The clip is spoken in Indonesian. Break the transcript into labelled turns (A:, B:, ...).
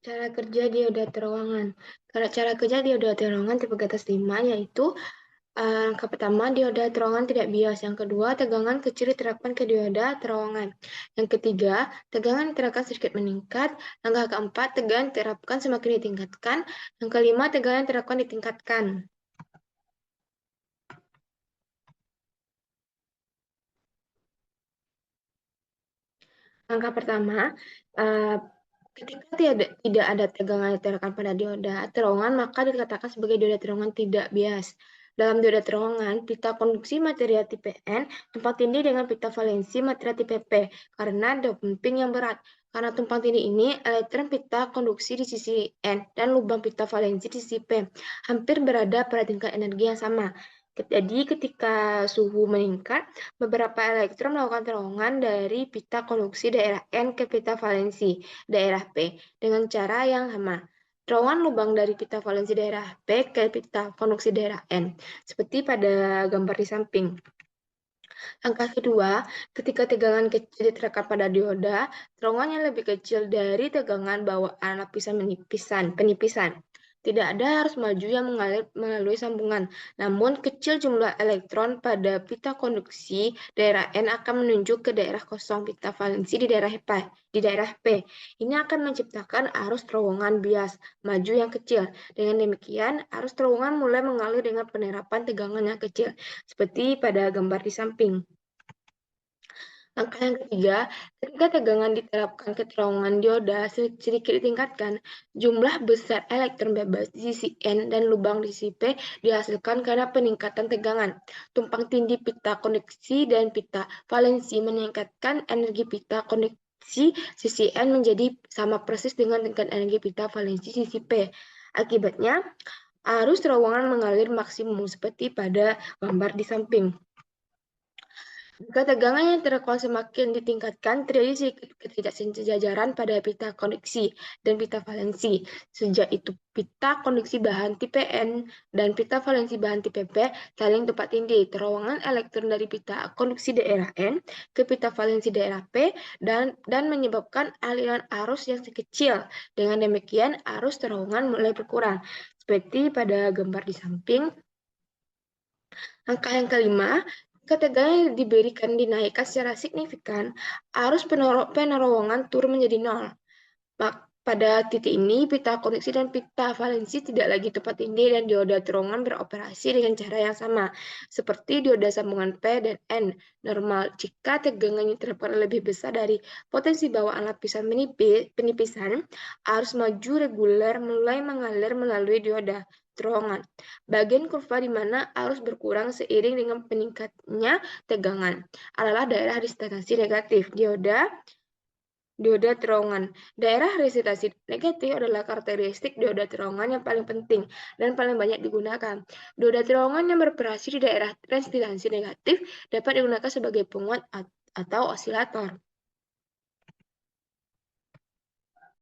A: Cara kerja dioda terowongan. Cara kerja dioda terowongan tipe atas 5 yaitu langkah pertama, dioda terowongan tidak bias. Yang kedua, tegangan kecil diterapkan ke dioda terowongan. Yang ketiga, tegangan diterapkan sedikit meningkat. Langkah keempat, tegangan diterapkan semakin ditingkatkan. Yang kelima, tegangan diterapkan ditingkatkan. Langkah pertama, ketika tidak ada tegangan diterapkan pada dioda terowongan, maka dikatakan sebagai dioda terowongan tidak bias. Dalam dioda terowongan, pita konduksi material tipe N tumpang tindih dengan pita valensi material tipe P karena doping yang berat. Karena tumpang tindih ini, elektron pita konduksi di sisi N dan lubang pita valensi di sisi P hampir berada pada tingkat energi yang sama. Jadi ketika suhu meningkat, beberapa elektron melakukan terowongan dari pita konduksi daerah N ke pita valensi daerah P dengan cara yang sama. Terowongan lubang dari pita valensi daerah P ke pita konduksi daerah N, seperti pada gambar di samping. Langkah kedua, ketika tegangan kecil diterapkan pada dioda, terowongan yang lebih kecil dari tegangan bawaan lapisan penipisan. Tidak ada arus maju yang mengalir melalui sambungan, namun kecil jumlah elektron pada pita konduksi daerah N akan menunjuk ke daerah kosong pita valensi di daerah P. Ini akan menciptakan arus terowongan bias maju yang kecil. Dengan demikian, arus terowongan mulai mengalir dengan penerapan tegangan yang kecil, seperti pada gambar di samping. Langkah yang ketiga, ketika tegangan diterapkan ke terowongan dioda sedikit ditingkatkan, jumlah besar elektron bebas di sisi N dan lubang di sisi P dihasilkan karena peningkatan tegangan. Tumpang tindih pita konduksi dan pita valensi meningkatkan energi pita konduksi sisi N menjadi sama persis dengan tingkat energi pita valensi sisi P. Akibatnya, arus terowongan mengalir maksimum seperti pada gambar di samping. Jika tegangan yang terkuat semakin ditingkatkan, terjadi ketidaksejajaran pada pita konduksi dan pita valensi. Sejak itu, pita konduksi bahan tipe N dan pita valensi bahan tipe P saling tumpang tindih. Terowongan elektron dari pita konduksi daerah N ke pita valensi daerah P dan menyebabkan aliran arus yang kecil. Dengan demikian, arus terowongan mulai berkurang. Seperti pada gambar di samping. Langkah yang kelima, ketegangan yang diberikan dinaikkan secara signifikan, arus penerowongan turun menjadi nol. Pada titik ini, pita konduksi dan pita valensi tidak lagi tumpang tindih dan dioda terowongan beroperasi dengan cara yang sama, seperti dioda sambungan P dan N normal. Jika tegangannya diterapkan lebih besar dari potensi bawaan lapisan penipisan, arus maju reguler mulai mengalir melalui dioda terowongan. Bagian kurva di mana arus berkurang seiring dengan peningkatnya tegangan adalah daerah resistasi negatif dioda terowongan. Daerah resistasi negatif adalah karakteristik dioda terowongan yang paling penting dan paling banyak digunakan. Dioda terowongan yang beroperasi di daerah resistasi negatif dapat digunakan sebagai penguat atau osilator.